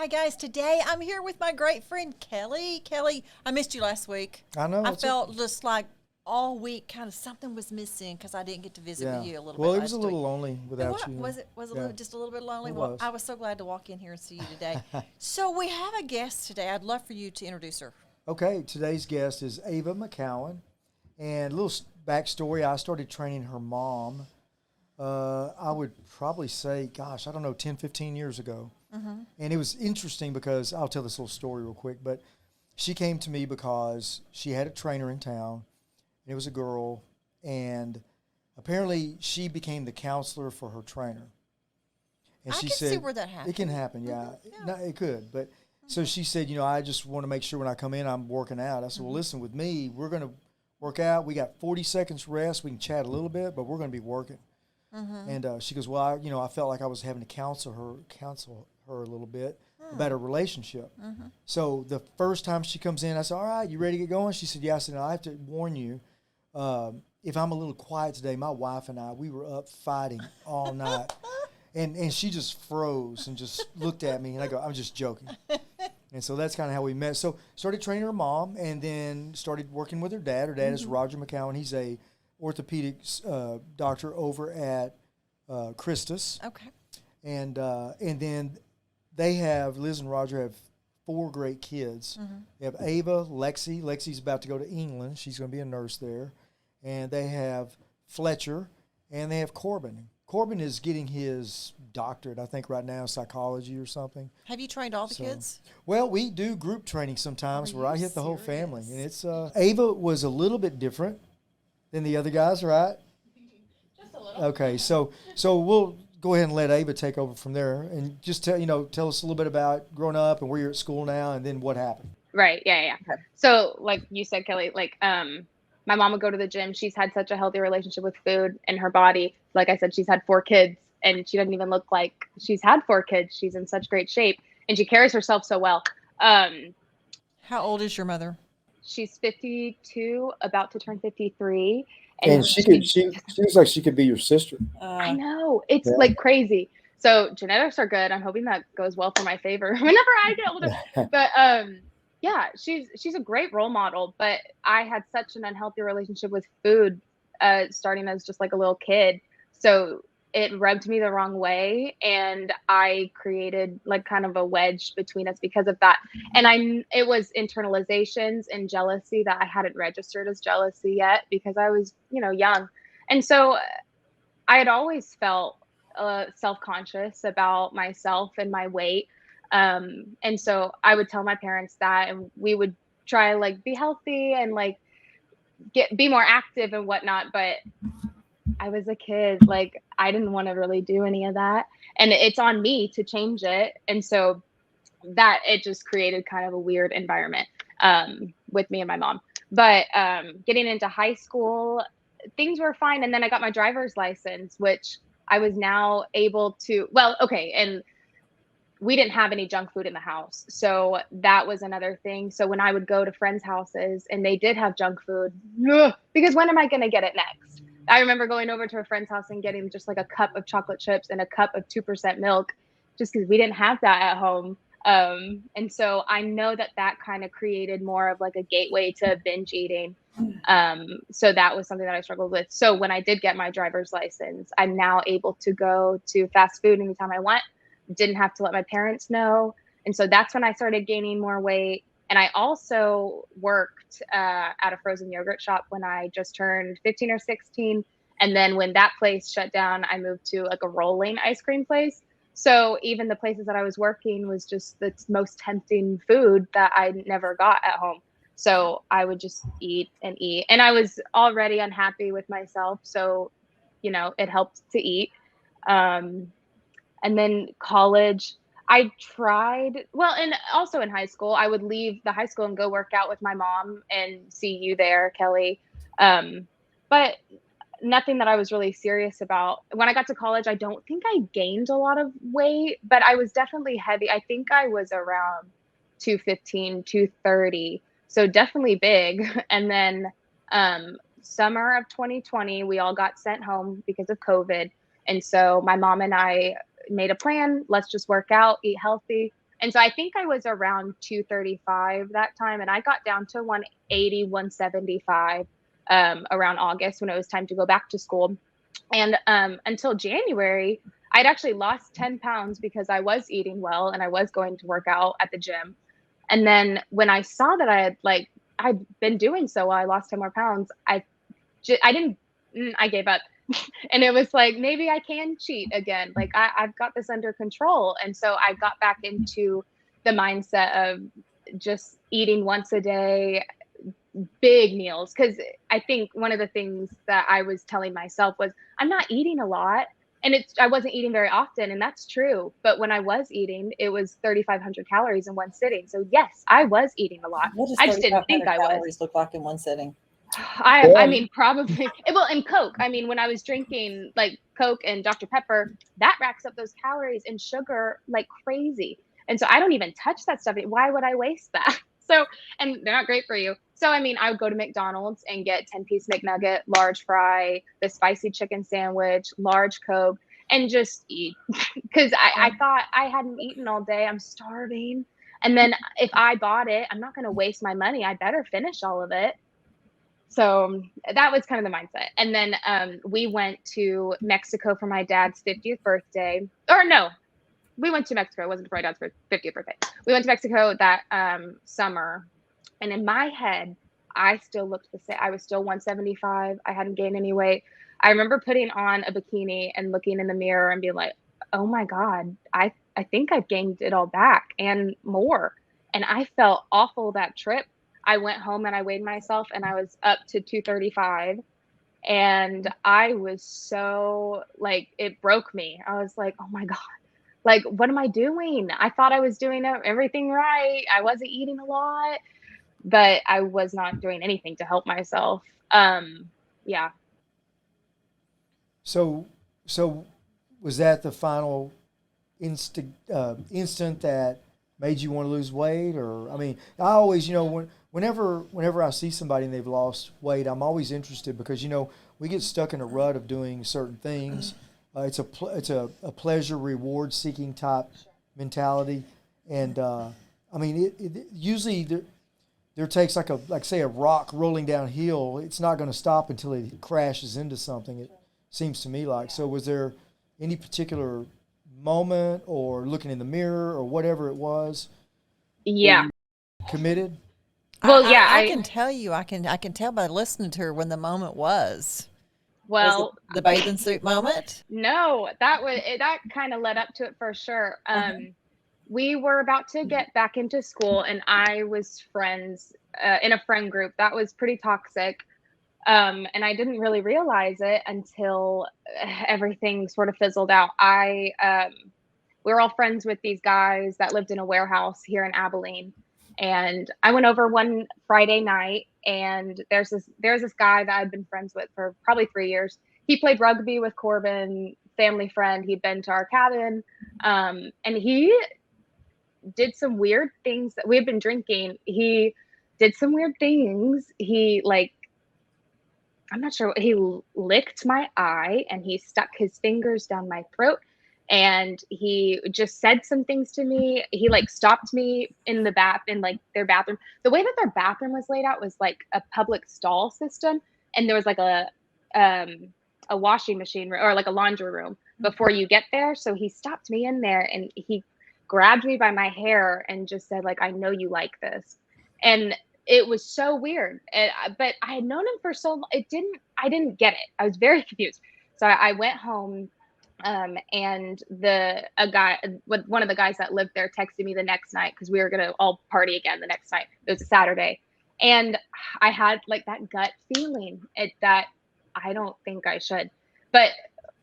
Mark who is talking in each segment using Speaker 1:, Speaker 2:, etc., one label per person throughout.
Speaker 1: guys. Today I'm here with my great friend Kelly. Kelly, I missed you last week.
Speaker 2: I know.
Speaker 1: I felt just like all week kind of something was missing because I didn't get to visit
Speaker 2: Yeah.
Speaker 1: with you a little
Speaker 2: Well,
Speaker 1: bit
Speaker 2: it was
Speaker 1: last
Speaker 2: a
Speaker 1: week.
Speaker 2: little lonely without
Speaker 1: What
Speaker 2: you.
Speaker 1: was it? Was it
Speaker 2: Yeah.
Speaker 1: just a little bit lonely?
Speaker 2: It
Speaker 1: Well,
Speaker 2: was.
Speaker 1: I was so glad to walk in here and see you today. So we have a guest today. I'd love for you to introduce her.
Speaker 2: Okay, today's guest is Ave McCown. And a little backstory, I started training her mom, I would probably say, gosh, I don't know, 10, 15 years ago. And it was interesting because I'll tell this little story real quick, but she came to me because she had a trainer in town, and it was a girl, and apparently she became the counselor for her trainer. And
Speaker 1: I
Speaker 2: she
Speaker 1: can
Speaker 2: said,
Speaker 1: see where that happened.
Speaker 2: it can happen, yeah.
Speaker 1: Yeah.
Speaker 2: No, it could. But so she said, I just want to make sure when I come in, I'm working out. I said, well, listen, with me, we're going to work out. We got 40 seconds rest. We can chat a little bit, but we're going to be working. And she goes, well, I felt like I was having to counsel her a little bit about her relationship. So the first time she comes in, I said, all right, you ready to get going? She said, yeah. I said, no, I have to warn you, if I'm a little quiet today, my wife and I, we were up fighting all night. And she just froze and just looked at me, and I go, I'm just joking. And so that's kind of how we met. So started training her mom, and then started working with her dad. Her dad is Roger McCown. He's a orthopedics doctor over at Christus.
Speaker 1: Okay.
Speaker 2: And then they have, Liz and Roger have 4 great kids. They have Ava, Lexi. Lexi's about to go to England. She's going to be a nurse there. And they have Fletcher, and they have Corbin. Corbin is getting his doctorate, I think, right now, psychology or something.
Speaker 1: Have you trained all the kids?
Speaker 2: Well, we do group training sometimes where
Speaker 1: you
Speaker 2: I hit the whole family.
Speaker 1: serious?
Speaker 2: And it's Ava was a little bit different than the other guys, right?
Speaker 3: Just a little.
Speaker 2: Okay, so we'll go ahead and let Ava take over from there, and just tell us a little bit about growing up and where you're at school now, and then what happened.
Speaker 3: Right. Yeah.
Speaker 2: Okay.
Speaker 3: So like you said, Kelly, my mom would go to the gym. She's had such a healthy relationship with food and her body. Like I said, she's had 4 kids, and she doesn't even look like she's had 4 kids. She's in such great shape, and she carries herself so well.
Speaker 1: How old is your mother?
Speaker 3: She's 52, about to turn 53.
Speaker 4: And she seems like she could be your sister.
Speaker 3: I know. It's
Speaker 4: Yeah.
Speaker 3: like crazy. So genetics are good. I'm hoping that goes well for my favor whenever I get older. But yeah, she's a great role model. But I had such an unhealthy relationship with food, starting as just like a little kid. So it rubbed me the wrong way, and I created like kind of a wedge between us because of that. And it was internalizations and jealousy that I hadn't registered as jealousy yet because I was, young. And so I had always felt self-conscious about myself and my weight. And so I would tell my parents that, and we would try like be healthy and like be more active and whatnot. But I was a kid, like I didn't want to really do any of that. And it's on me to change it. And so that it just created kind of a weird environment with me and my mom. But getting into high school, things were fine. And then I got my driver's license, which I was now able to, and we didn't have any junk food in the house. So that was another thing. So when I would go to friends' houses and they did have junk food, because when am I going to get it next? I remember going over to a friend's house and getting just like a cup of chocolate chips and a cup of 2% milk, just because we didn't have that at home. And so I know that kind of created more of like a gateway to binge eating. So that was something that I struggled with. So when I did get my driver's license, I'm now able to go to fast food anytime I want. Didn't have to let my parents know. And so that's when I started gaining more weight. And I also worked at a frozen yogurt shop when I just turned 15 or 16. And then when that place shut down, I moved to like a rolling ice cream place. So even the places that I was working was just the most tempting food that I never got at home. So I would just eat and eat. And I was already unhappy with myself. So, it helped to eat. And then college, I tried, and also in high school, I would leave the high school and go work out with my mom and see you there, Kelly. But nothing that I was really serious about. When I got to college, I don't think I gained a lot of weight, but I was definitely heavy. I think I was around 215, 230. So definitely big. And then summer of 2020, we all got sent home because of COVID. And so my mom and I made a plan. Let's just work out, eat healthy. And so I think I was around 235 that time, and I got down to 180, 175 around August when it was time to go back to school. And until January, I'd actually lost 10 pounds because I was eating well and I was going to work out at the gym. And then when I saw that I'd been doing so well, I lost 10 more pounds. I gave up. And it was like, maybe I can cheat again. Like I've got this under control. And so I got back into the mindset of just eating once a day, big meals. Cause I think one of the things that I was telling myself was I'm not eating a lot. And I wasn't eating very often, and that's true. But when I was eating, it was 3,500 calories in one sitting. So yes, I was eating a lot.
Speaker 5: What does
Speaker 3: I just didn't think
Speaker 5: 3,500
Speaker 3: I was.
Speaker 5: calories look like in one sitting?
Speaker 3: I mean, probably. Well, and Coke. I mean, when I was drinking like Coke and Dr. Pepper, that racks up those calories, and sugar like crazy. And so I don't even touch that stuff. Why would I waste that? So, and they're not great for you. So, I mean, I would go to McDonald's and get 10-piece McNugget, large fry, the spicy chicken sandwich, large Coke, and just eat. Because I thought I hadn't eaten all day. I'm starving. And then if I bought it, I'm not going to waste my money. I better finish all of it. So that was kind of the mindset. And then we went to Mexico for my dad's 50th birthday. Or no, we went to Mexico. It wasn't for my dad's 50th birthday. We went to Mexico that summer. And in my head, I still looked the same. I was still 175. I hadn't gained any weight. I remember putting on a bikini and looking in the mirror and being like, oh my God, I think I've gained it all back and more. And I felt awful that trip. I went home and I weighed myself and I was up to 235. And I was so like, it broke me. I was like, oh my God, like, what am I doing? I thought I was doing everything right. I wasn't eating a lot, but I was not doing anything to help myself. Yeah.
Speaker 2: So was that the final instant that made you want to lose weight? Or I mean, I always, whenever I see somebody and they've lost weight, I'm always interested because we get stuck in a rut of doing certain things. It's a pleasure reward seeking type mentality, and I mean it usually there takes like say a rock rolling downhill. It's not going to stop until it crashes into something. It seems to me like. So was there any particular moment or looking in the mirror or whatever it was?
Speaker 3: Yeah.
Speaker 2: Committed?
Speaker 3: Well, yeah,
Speaker 1: I can tell you, I can tell by listening to her when the moment was.
Speaker 3: Well,
Speaker 1: Was it the bathing suit moment?
Speaker 3: No, that kind of led up to it for sure. We were about to get back into school, and I was friends in a friend group that was pretty toxic. And I didn't really realize it until everything sort of fizzled out. We were all friends with these guys that lived in a warehouse here in Abilene. And I went over one Friday night, and there's this guy that I'd been friends with for probably 3 years. He played rugby with Corbin, family friend. He'd been to our cabin, and he did some weird things that we had been drinking. He did some weird things. I'm not sure. He licked my eye and he stuck his fingers down my throat. And he just said some things to me. He stopped me in their bathroom. The way that their bathroom was laid out was like a public stall system. And there was like a washing machine or like a laundry room before you get there. So he stopped me in there and he grabbed me by my hair and just said I know you like this. And it was so weird. But I had known him for so long. I didn't get it. I was very confused. So I went home. And one of the guys that lived there texted me the next night because we were going to all party again the next night. It was a Saturday. And I had that gut feeling that I don't think I should, but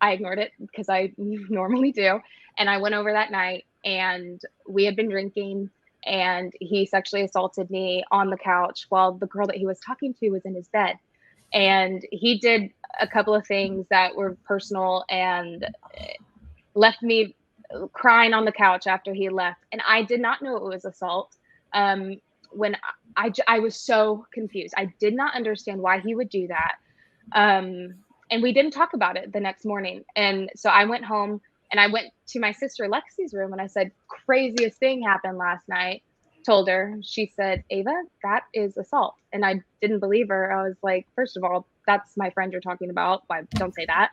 Speaker 3: I ignored it because I normally do. And I went over that night and we had been drinking and he sexually assaulted me on the couch while the girl that he was talking to was in his bed. And he did a couple of things that were personal and left me crying on the couch after he left. And I did not know it was assault. When I was so confused. I did not understand why he would do that. And we didn't talk about it the next morning. And so I went home And I went to my sister Lexi's room and I said, craziest thing happened last night. Told her. She said, Ava, that is assault. And I didn't believe her. I was like, first of all, that's my friend you're talking about. Why don't say that?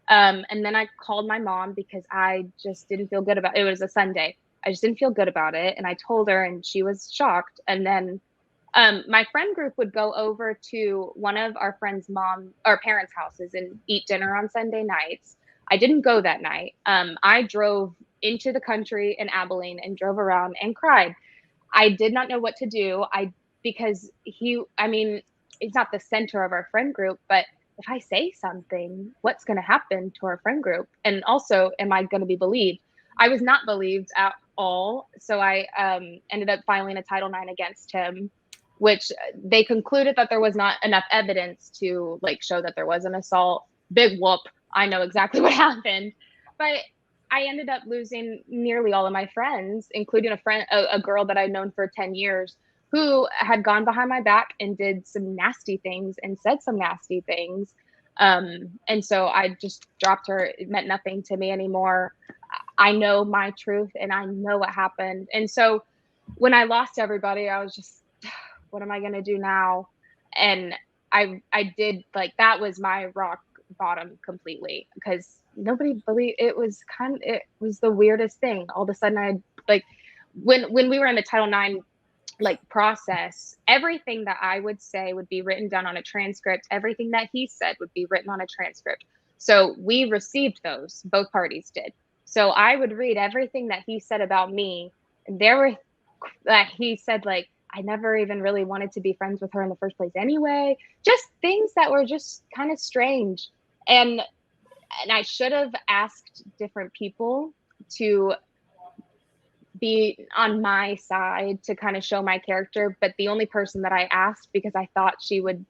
Speaker 3: And then I called my mom because I just didn't feel good about it. It was a Sunday. I just didn't feel good about it. And I told her and she was shocked. And then my friend group would go over to one of our friends' parents' houses and eat dinner on Sunday nights. I didn't go that night. I drove into the country in Abilene and drove around and cried. I did not know what to do. Because he's not the center of our friend group, but if I say something, what's going to happen to our friend group? And also, am I going to be believed? I was not believed at all. So I ended up filing a Title IX against him, which they concluded that there was not enough evidence to show that there was an assault. Big whoop. I know exactly what happened. But I ended up losing nearly all of my friends, including a girl that I'd known for 10 years who had gone behind my back and did some nasty things and said some nasty things. And so I just dropped her. It meant nothing to me anymore. I know my truth and I know what happened. And so when I lost everybody, I was just, what am I going to do now? And I did, that was my rock bottom completely, because nobody believed. It was the weirdest thing. All of a sudden when we were in the Title IX process, everything that I would say would be written down on a transcript. Everything that he said would be written on a transcript. So we received those, both parties did. So I would read everything that he said about me. And he said, I never even really wanted to be friends with her in the first place anyway. Just things that were just kind of strange. And I should have asked different people to be on my side to kind of show my character. But the only person that I asked, because I thought she had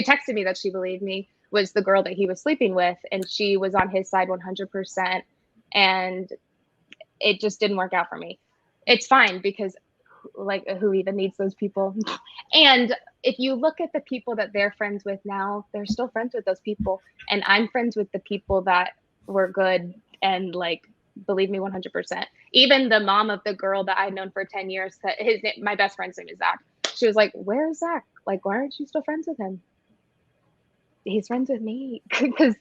Speaker 3: texted me that she believed me, was the girl that he was sleeping with. And she was on his side 100%. And it just didn't work out for me. It's fine, because who even needs those people? And if you look at the people that they're friends with now, they're still friends with those people. And I'm friends with the people that were good and believe me 100%. Even the mom of the girl that I'd known for 10 years, my best friend's name is Zach. She was like, where's Zach? Why aren't you still friends with him? He's friends with me. Because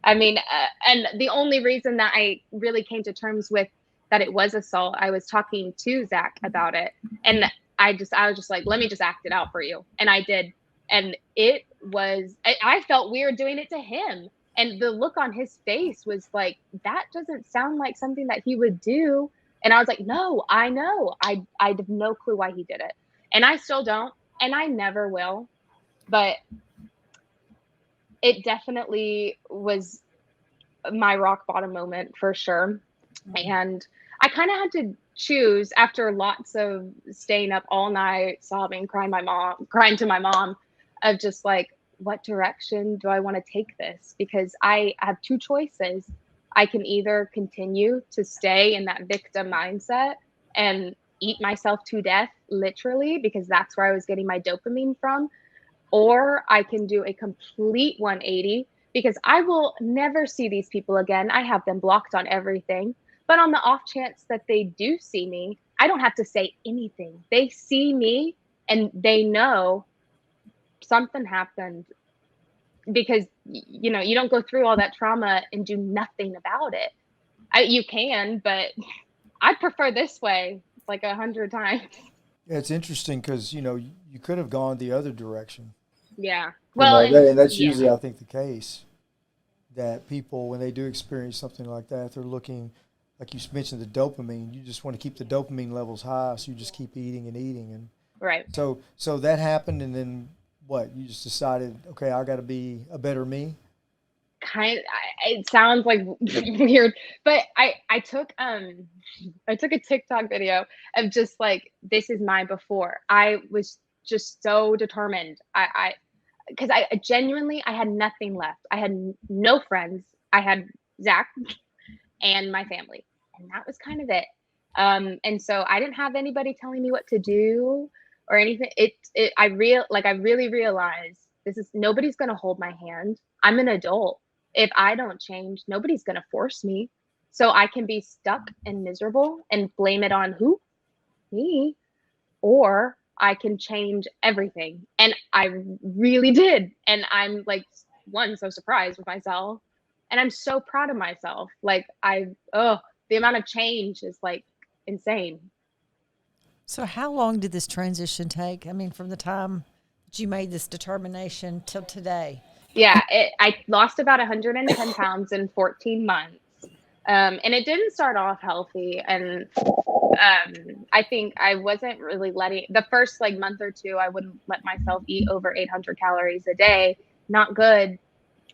Speaker 3: and the only reason that I really came to terms with that it was assault, I was talking to Zach about it. And I was just like, let me just act it out for you. And I did. And I felt weird doing it to him. And the look on his face was like, that doesn't sound like something that he would do. And I was like, no, I know. I have no clue why he did it. And I still don't. And I never will. But it definitely was my rock bottom moment for sure. And I kind of had to choose, after lots of staying up all night, sobbing, crying to my mom, of just what direction do I want to take this? Because I have two choices. I can either continue to stay in that victim mindset and eat myself to death, literally, because that's where I was getting my dopamine from, or I can do a complete 180, because I will never see these people again. I have them blocked on everything. But on the off chance that they do see me, I don't have to say anything. They see me and they know something happened, because you don't go through all that trauma and do nothing about it. You can, but I prefer this way 100 times.
Speaker 2: Yeah, it's interesting because you could have gone the other direction.
Speaker 3: Yeah. Well,
Speaker 4: and that's
Speaker 3: yeah.
Speaker 4: usually,
Speaker 2: I think, the case, that people, when they do experience something like that, they're looking, like you mentioned, the dopamine. You just want to keep the dopamine levels high, so you just keep eating and eating, and
Speaker 3: Right.
Speaker 2: So that happened, and then what? You just decided, okay, I got to be a better me.
Speaker 3: It sounds weird, but I took a TikTok video of just this is my before. I was just so determined. Because I genuinely, I had nothing left. I had no friends. I had Zach and my family, and that was kind of it. And so I didn't have anybody telling me what to do or anything. I really realized nobody's going to hold my hand. I'm an adult. If I don't change, nobody's going to force me. So I can be stuck and miserable and blame it on who? Me. Or I can change everything. And I really did. And I'm like, one, so surprised with myself. And I'm so proud of myself. Like, the amount of change is like insane.
Speaker 1: So how long did this transition take? I mean, from the time that you made this determination till today?
Speaker 3: Yeah, I lost about 110 pounds in 14 months. And it didn't start off healthy. And I think I wasn't really letting the first like month or two, I wouldn't let myself eat over 800 calories a day. Not good.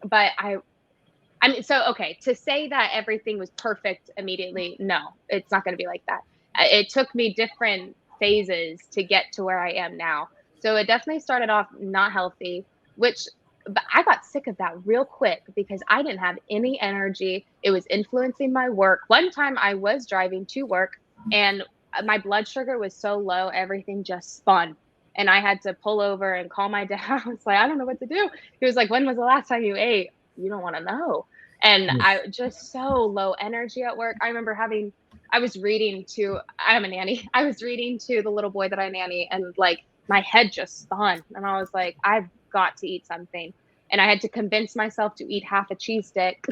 Speaker 3: But I mean, so, okay, to say that everything was perfect immediately, no, it's not going to be like that. It took me different phases to get to where I am now. So it definitely started off not healthy, but I got sick of that real quick because I didn't have any energy. It was influencing my work. One time I was driving to work and my blood sugar was so low, everything just spun. And I had to pull over and call my dad. I was like, I don't know what to do. He was like, when was the last time you ate? You don't want to know. And I just so low energy at work. I remember I'm a nanny. I was reading to the little boy that I nanny and like my head just spun. And I was like, I've got to eat something. And I had to convince myself to eat half a cheese stick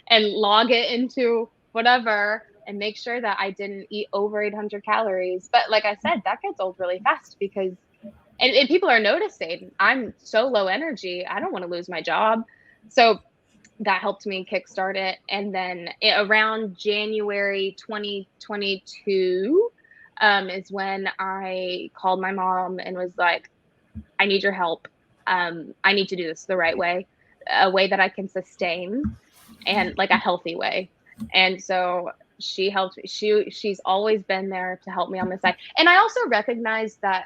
Speaker 3: and log it into whatever and make sure that I didn't eat over 800 calories. But like I said, that gets old really fast because and people are noticing I'm so low energy. I don't want to lose my job. So that helped me kickstart it. And then around January 2022 is when I called my mom and was like, I need your help. I need to do this the right way, a way that I can sustain and like a healthy way. And so she helped me. She's always been there to help me on this side. And I also recognize that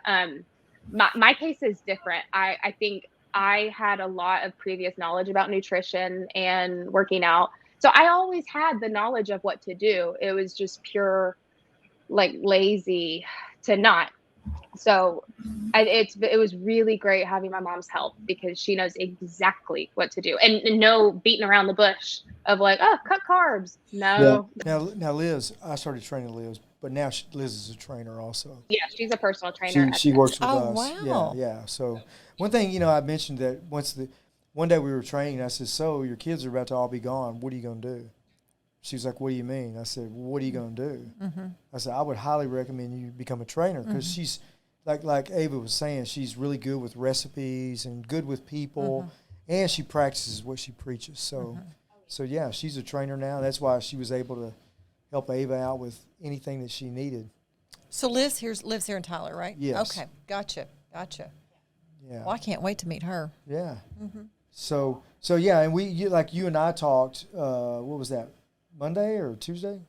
Speaker 3: my case is different. I think I had a lot of previous knowledge about nutrition and working out. So I always had the knowledge of what to do. It was just pure, like lazy to not. So it was really great having my mom's help because she knows exactly what to do and no beating around the bush of like, oh, cut carbs.
Speaker 2: Yeah.
Speaker 3: No.
Speaker 2: Now Liz, I started training Liz, but now Liz is a trainer also.
Speaker 3: Yeah, she's a personal trainer.
Speaker 2: She works with
Speaker 1: Oh,
Speaker 2: us.
Speaker 1: wow.
Speaker 2: Yeah. So one thing, I mentioned that one day we were training, I said, so your kids are about to all be gone. What are you going to do? She was like, what do you mean? I said, well, what are you going to do?
Speaker 1: Mm-hmm.
Speaker 2: I said, I would highly recommend you become a trainer because she's, like Ava was saying, she's really good with recipes and good with people, and she practices what she preaches. So yeah, she's a trainer now. That's why she was able to help Ava out with anything that she needed.
Speaker 1: So Liz lives here in Tyler, right?
Speaker 2: Yes.
Speaker 1: Okay, gotcha.
Speaker 2: Yeah.
Speaker 1: Well, I can't wait to meet her.
Speaker 2: Yeah. So yeah, and you and I talked. What was that? Monday or Tuesday?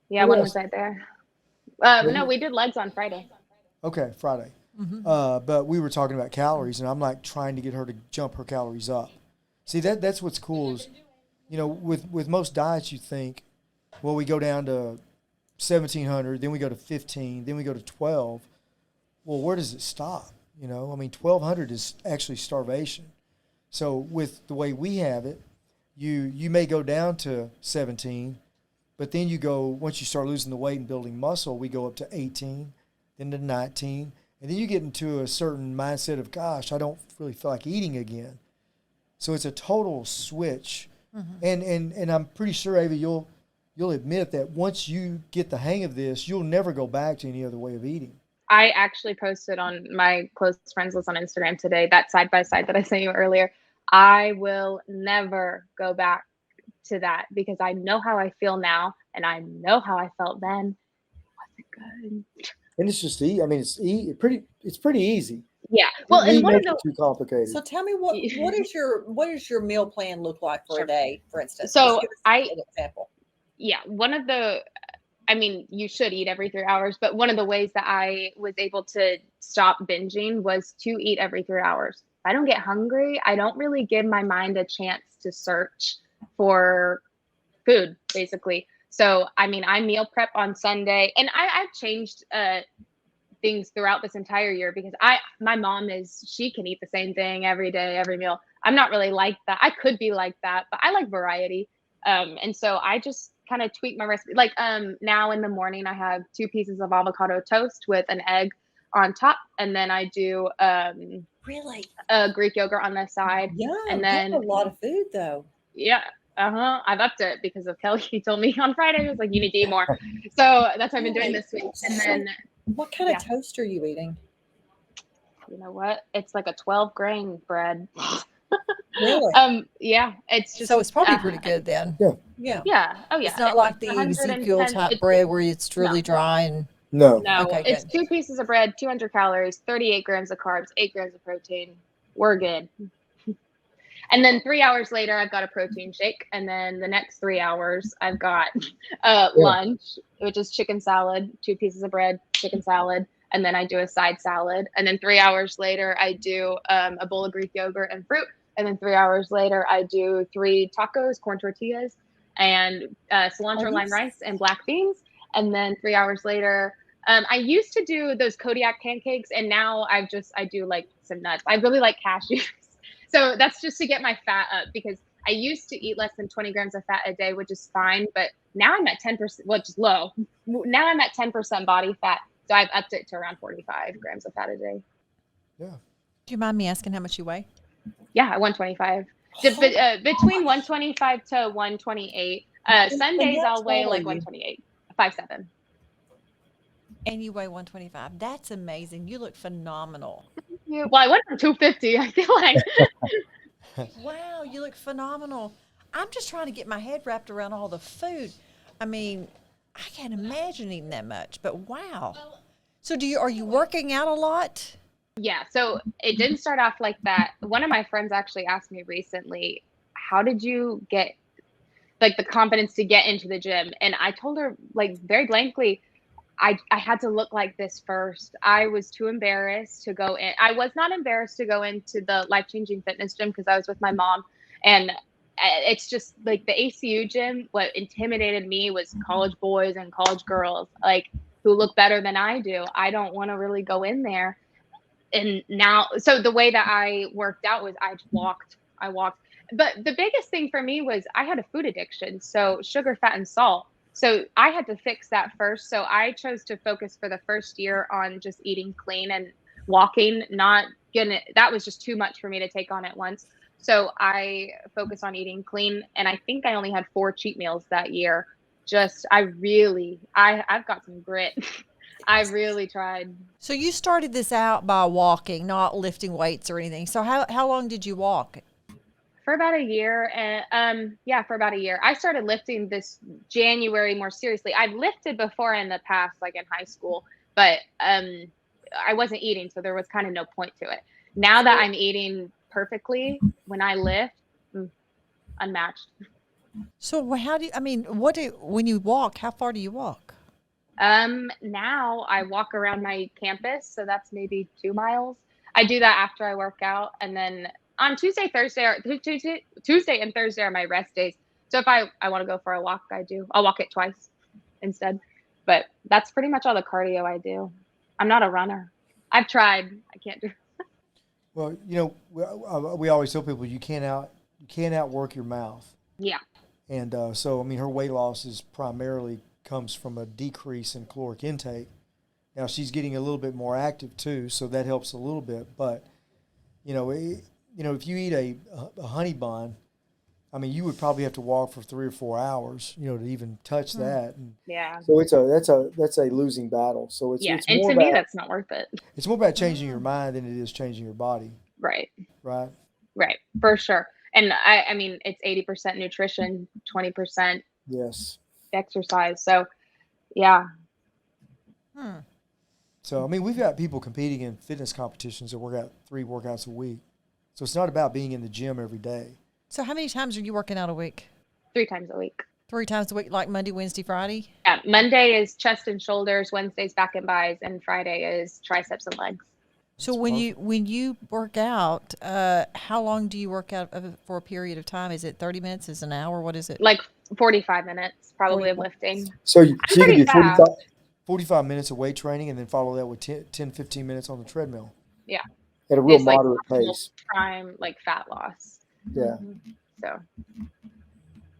Speaker 3: Yeah, when was I there? No, we did legs on Friday.
Speaker 2: Okay, Friday. But we were talking about calories, and I'm like trying to get her to jump her calories up. See, that's what's cool is, with most diets you think, well, we go down to 1,700, then we go to 15, then we go to 12. Well, where does it stop? I mean, 1,200 is actually starvation. So with the way we have it, you may go down to 17, but then once you start losing the weight and building muscle, we go up to 18, then to 19, and then you get into a certain mindset of, gosh, I don't really feel like eating again. So it's a total switch. And I'm pretty sure, Ava, you'll admit that once you get the hang of this, you'll never go back to any other way of eating.
Speaker 3: I actually posted on my close friends list on Instagram today, that side by side that I sent you earlier. I will never go back to that because I know how I feel now and I know how I felt then. It wasn't good.
Speaker 4: And it's just I mean, it's pretty easy.
Speaker 3: Yeah. Well, and one of
Speaker 4: make it too complicated.
Speaker 5: So tell me what is your meal plan look like for a day, for instance?
Speaker 3: So
Speaker 5: Just give us an example.
Speaker 3: Yeah, I mean, you should eat every 3 hours, but one of the ways that I was able to stop binging was to eat every 3 hours. If I don't get hungry, I don't really give my mind a chance to search for food, basically. So, I mean, I meal prep on Sunday, and I've changed things throughout this entire year because my mom she can eat the same thing every day, every meal. I'm not really like that. I could be like that, but I like variety. And so I just kind of tweak my recipe. Like now in the morning I have 2 pieces of avocado toast with an egg on top, and then I do
Speaker 5: Really?
Speaker 3: Greek yogurt on the side,
Speaker 5: Yeah,
Speaker 3: and
Speaker 5: that's
Speaker 3: then
Speaker 5: a lot of food though.
Speaker 3: yeah, I've upped it because of Kelly. He told me on Friday, he was like, you need to eat more. So that's what I've been doing this week. And then
Speaker 5: What kind
Speaker 3: yeah.
Speaker 5: of toast are you eating?
Speaker 3: you know what? It's like a 12 grain bread.
Speaker 5: Really?
Speaker 3: Yeah, it's just
Speaker 1: So it's probably pretty good then.
Speaker 5: Yeah.
Speaker 3: yeah. Oh yeah.
Speaker 1: It's not like the
Speaker 3: 110
Speaker 1: Ezekiel type bread where it's really dry and
Speaker 4: No.
Speaker 3: No,
Speaker 1: Okay,
Speaker 3: it's
Speaker 1: good.
Speaker 3: 2 pieces of bread, 200 calories, 38 grams of carbs, 8 grams of protein. We're good. And then 3 hours later, I've got a protein shake. And then the next 3 hours, I've got lunch, which is chicken salad, 2 pieces of bread, chicken salad. And then I do a side salad. And then 3 hours later, I do a bowl of Greek yogurt and fruit. And then 3 hours later, I do 3 tacos, corn tortillas, and cilantro, lime rice, and black beans. And then 3 hours later, I used to do those Kodiak pancakes, and now I do like some nuts. I really like cashews. So that's just to get my fat up, because I used to eat less than 20 grams of fat a day, which is fine. But now I'm at 10%, which is low. Now I'm at 10% body fat. So I've upped it to around 45 grams of fat a day.
Speaker 2: Yeah.
Speaker 1: Do you mind me asking how much you weigh?
Speaker 3: Yeah, 125. Between 125 to 128. Sundays I'll weigh like 128, 5'7".
Speaker 1: And you weigh 125. That's amazing. You look phenomenal.
Speaker 3: Well, I went from 250. I feel like
Speaker 1: Wow, you look phenomenal. I'm just trying to get my head wrapped around all the food. I mean, I can't imagine eating that much, but wow. So are you working out a lot?
Speaker 3: yeah. So it didn't start off like that. One of my friends actually asked me recently, how did you get like the confidence to get into the gym? And I told her like very blankly, I had to look like this first. I was too embarrassed to go in. I was not embarrassed to go into the life-changing fitness gym because I was with my mom. And it's just like the ACU gym, what intimidated me was college boys and college girls, like who look better than I do. I don't want to really go in there. And now, so the way that I worked out was I walked. But the biggest thing for me was I had a food addiction. So sugar, fat, and salt. So I had to fix that first. So I chose to focus for the first year on just eating clean and walking, that was just too much for me to take on at once. So I focused on eating clean. And I think I only had 4 cheat meals that year. I've got some grit. I really tried.
Speaker 1: So you started this out by walking, not lifting weights or anything. So how long did you walk?
Speaker 3: For about a year. And for about a year. I started lifting this January more seriously. I've lifted before in the past, like in high school, but I wasn't eating, so there was kind of no point to it. Now that I'm eating perfectly, when I lift, unmatched.
Speaker 1: So when you walk, how far do you walk?
Speaker 3: Now I walk around my campus, so that's maybe 2 miles. I do that after I work out, and then on Tuesday and Thursday are my rest days. So if I want to go for a walk, I'll walk it twice instead. But that's pretty much all the cardio I do. I'm not a runner. I've tried. I can't do.
Speaker 2: Well, we always tell people you can't outwork your mouth.
Speaker 3: Yeah.
Speaker 2: And so, I mean, her weight loss is primarily comes from a decrease in caloric intake. Now she's getting a little bit more active too, so that helps a little bit. But if you eat a honey bun, I mean, you would probably have to walk for 3 or 4 hours, to even touch that. And
Speaker 3: Yeah.
Speaker 4: So that's a losing battle. So it's
Speaker 3: And
Speaker 4: more
Speaker 3: to me,
Speaker 4: about,
Speaker 3: that's not worth it.
Speaker 2: it's more about changing your mind than it is changing your body,
Speaker 3: Right.
Speaker 2: right?
Speaker 3: Right. For sure. And I mean, it's 80% nutrition, 20%
Speaker 4: yes.
Speaker 3: exercise. So, yeah.
Speaker 2: So, I mean, we've got people competing in fitness competitions that work out 3 workouts a week. So it's not about being in the gym every day.
Speaker 1: So how many times are you working out a week?
Speaker 3: 3 times a week.
Speaker 1: 3 times a week, like Monday, Wednesday, Friday?
Speaker 3: Yeah. Monday is chest and shoulders. Wednesday's back and buys, and Friday is triceps and legs.
Speaker 1: So when you work out, how long do you work out for a period of time? Is it 30 minutes? Is it an hour? What is it?
Speaker 3: Like 45 minutes, probably, of lifting.
Speaker 4: So you can
Speaker 3: pretty
Speaker 4: do 45.
Speaker 2: 45 minutes of weight training and then follow that with 10, 15 minutes on the treadmill.
Speaker 3: Yeah.
Speaker 4: At a real
Speaker 3: It's like
Speaker 4: moderate pace.
Speaker 3: Prime, like fat loss.
Speaker 4: Yeah.
Speaker 3: So.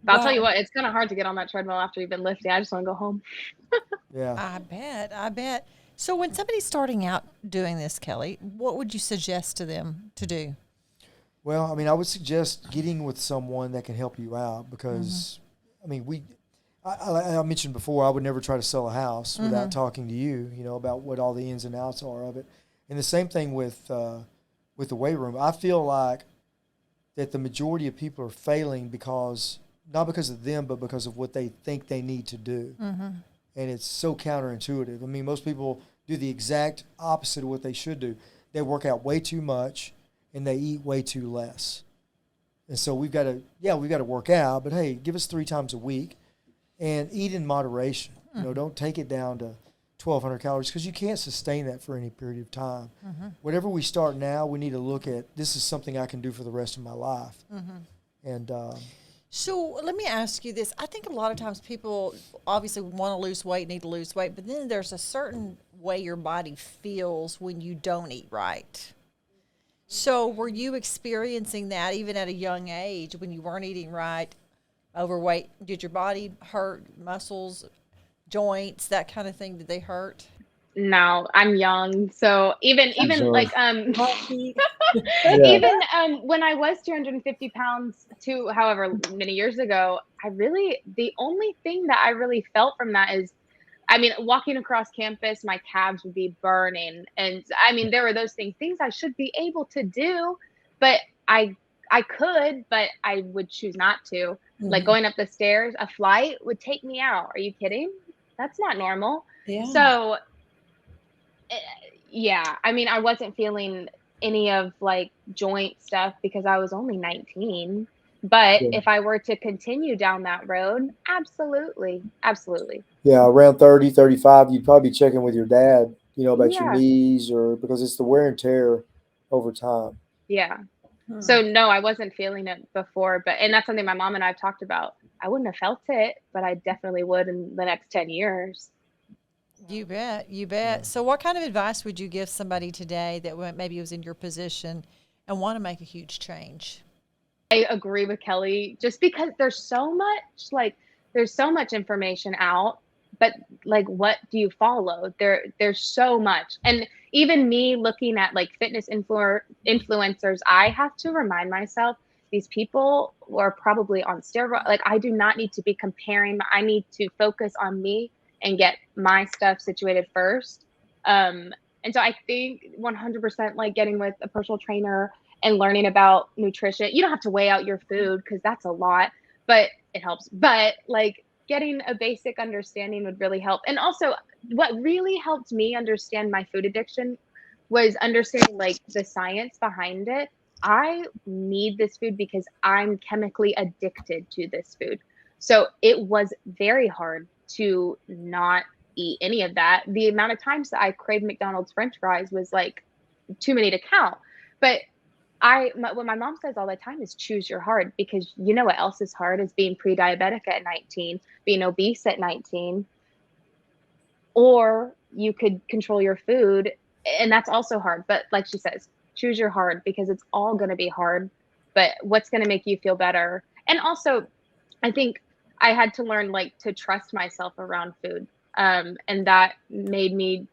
Speaker 3: But I'll tell you
Speaker 1: Wow.
Speaker 3: what, it's kind of hard to get on that treadmill after you've been lifting. I just want to go home.
Speaker 2: Yeah.
Speaker 1: I bet. I bet. So when somebody's starting out doing this, Kelly, what would you suggest to them to do?
Speaker 2: Well, I mean, I would suggest getting with someone that can help you out because, I mean, I mentioned before, I would never try to sell a house without talking to you, about what all the ins and outs are of it. And the same thing with the weight room. I feel like that the majority of people are failing not because of them, but because of what they think they need to do. And it's so counterintuitive. I mean, most people do the exact opposite of what they should do. They work out way too much and they eat way too less. And so we've got to work out, but hey, give us 3 times a week and eat in moderation. Don't take it down to 1,200 calories because you can't sustain that for any period of time. Whatever we start now, we need to look at, this is something I can do for the rest of my life. And
Speaker 1: So let me ask you this. I think a lot of times people obviously want to lose weight, need to lose weight, but then there's a certain way your body feels when you don't eat right. So were you experiencing that even at a young age when you weren't eating right, overweight? Did your body hurt, muscles, joints, that kind of thing? Did they hurt?
Speaker 3: No, I'm young. So even
Speaker 4: Sure.
Speaker 3: like
Speaker 5: Coffee.
Speaker 4: Yeah.
Speaker 3: even when I was 250 pounds to however many years ago, the only thing that I really felt from that is, I mean, walking across campus, my calves would be burning. And I mean, there were those things I should be able to do, but I could, but I would choose not to. Like going up the stairs, a flight would take me out. Are you kidding? That's not normal.
Speaker 5: Yeah.
Speaker 3: So yeah, I mean, I wasn't feeling any of like joint stuff because I was only 19. But
Speaker 4: Yeah.
Speaker 3: if I were to continue down that road, absolutely, absolutely.
Speaker 4: Yeah, around 30, 35, you'd probably be checking with your dad, about your
Speaker 3: Yeah,
Speaker 4: knees or because it's the wear and tear over time.
Speaker 3: yeah. So no, I wasn't feeling it before, and that's something my mom and I have talked about. I wouldn't have felt it, but I definitely would in the next 10 years.
Speaker 1: You bet. You bet. So what kind of advice would you give somebody today that maybe was in your position and want to make a huge change?
Speaker 3: I agree with Kelly just because there's so much information out, but like what do you follow? There's so much. And even me looking at like fitness influencers, I have to remind myself these people are probably on steroids. Like I do not need to be comparing. I need to focus on me and get my stuff situated first. And so I think 100% like getting with a personal trainer and learning about nutrition. You don't have to weigh out your food because that's a lot, but it helps. But like getting a basic understanding would really help. And also, what really helped me understand my food addiction was understanding like the science behind it. I need this food because I'm chemically addicted to this food. So it was very hard to not eat any of that. The amount of times that I craved McDonald's French fries was like too many to count. But what my mom says all the time is choose your hard because you know what else is hard is being pre-diabetic at 19, being obese at 19, or you could control your food and that's also hard. But like she says, choose your hard because it's all going to be hard, but what's going to make you feel better? And also, I think I had to learn like to trust myself around food. And that made me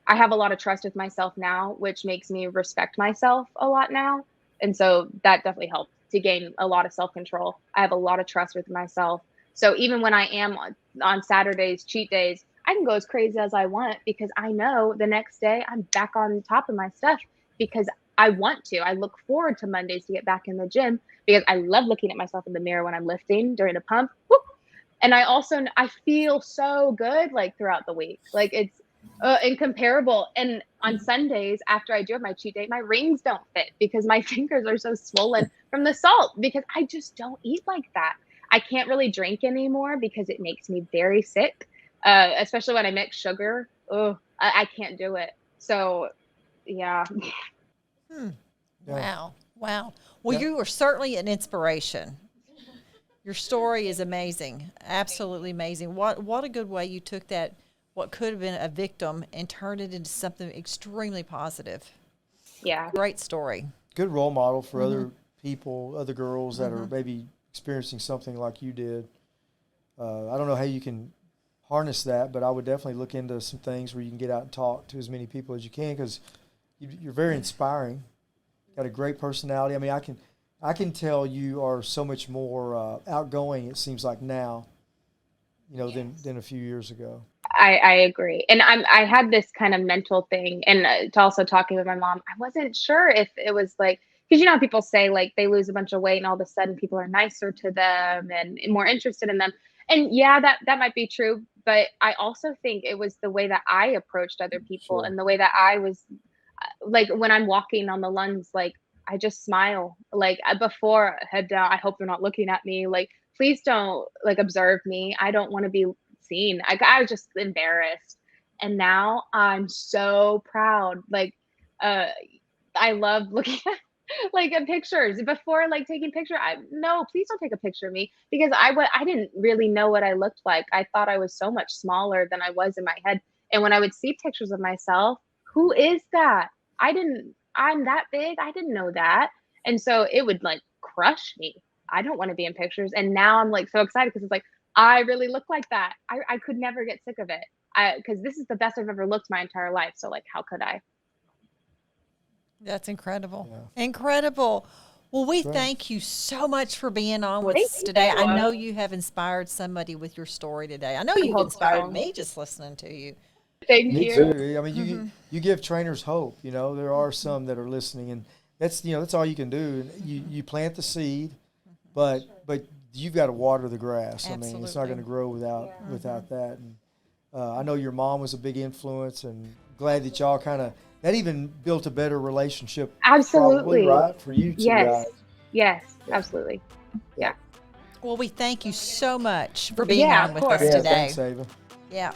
Speaker 3: I have a lot of trust with myself now, which makes me respect myself a lot now. And so that definitely helped to gain a lot of self-control. I have a lot of trust with myself. So even when I am on Saturdays, cheat days, I can go as crazy as I want because I know the next day I'm back on top of my stuff because I want to. I look forward to Mondays to get back in the gym because I love looking at myself in the mirror when I'm lifting during a pump. Woo! And I feel so good like throughout the week. Like it's incomparable. And on Sundays, after I do have my cheat day, my rings don't fit because my fingers are so swollen from the salt because I just don't eat like that. I can't really drink anymore because it makes me very sick, especially when I mix sugar. Oh, I can't do it. So, yeah.
Speaker 2: Yeah.
Speaker 1: Wow. Wow. Well,
Speaker 2: Yeah.
Speaker 1: you are certainly an inspiration. Your story is amazing. Absolutely amazing. What a good way you took that, what could have been a victim, and turned it into something extremely positive.
Speaker 3: Yeah.
Speaker 1: Great story.
Speaker 2: Good role model for other people, other girls that are maybe experiencing something like you did. I don't know how you can harness that, but I would definitely look into some things where you can get out and talk to as many people as you can, because you're very inspiring. Got a great personality. I mean, I can tell you are so much more outgoing, it seems like now, you know, than a few years ago.
Speaker 3: I agree. And I had this kind of mental thing, and to also talking with my mom, I wasn't sure if it was like, because you know how people say like they lose a bunch of weight and all of a sudden people are nicer to them and more interested in them. And yeah, that might be true. But I also think it was the way that I approached other people
Speaker 2: Sure.
Speaker 3: and the way that I was like when I'm walking on the lungs, like I just smile. Like before, head down. I hope they're not looking at me. Like please don't like observe me. I don't want to be seen. I was just embarrassed. And now I'm so proud. Like I love looking at like at pictures before like taking picture. No, please don't take a picture of me, because I didn't really know what I looked like. I thought I was so much smaller than I was in my head. And when I would see pictures of myself, who is that? I'm that big. I didn't know that. And so it would like crush me. I don't want to be in pictures. And now I'm like so excited because it's like, I really look like that. I could never get sick of it. Because this is the best I've ever looked my entire life. So like, how could I?
Speaker 1: That's incredible.
Speaker 2: Yeah.
Speaker 1: Incredible. Well, we
Speaker 2: Right.
Speaker 1: thank you so much for being on with
Speaker 3: Thank
Speaker 1: us
Speaker 3: you.
Speaker 1: today. I know you have inspired somebody with your story today. I know you've
Speaker 3: hope
Speaker 1: inspired
Speaker 3: so.
Speaker 1: me just listening to you.
Speaker 3: Thank
Speaker 2: Me
Speaker 3: you.
Speaker 2: too. I mean, you give trainers hope. You know, there are some that are listening, and that's all you can do. You plant the seed, but you've got to water the grass. I mean, it's not going to grow without that. And I know your mom was a big influence, and glad that y'all that even built a better relationship.
Speaker 3: Absolutely.
Speaker 2: Probably, right, for you two
Speaker 3: Yes.
Speaker 2: guys.
Speaker 3: Yes, absolutely.
Speaker 1: Well, we thank you so much for being
Speaker 3: Yeah,
Speaker 1: on
Speaker 3: of
Speaker 1: with
Speaker 3: course.
Speaker 1: us
Speaker 2: Yeah,
Speaker 1: today.
Speaker 2: thanks, Ava.
Speaker 1: Yeah.